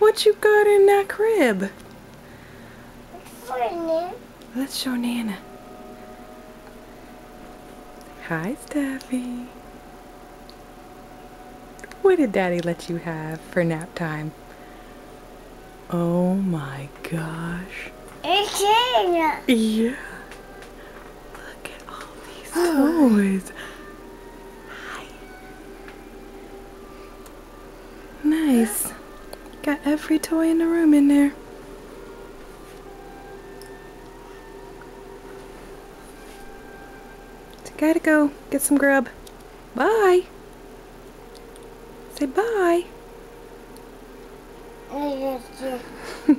what you got in that crib? For Nana. Let's show Nana. Hi, Steffi. What did Daddy let you have for nap time? Oh my gosh. It's Nana. Yeah. Look at all these toys. Hi. Nice. Got every toy in the room in there. So gotta go get some grub. Bye. Say bye. Yes, yes.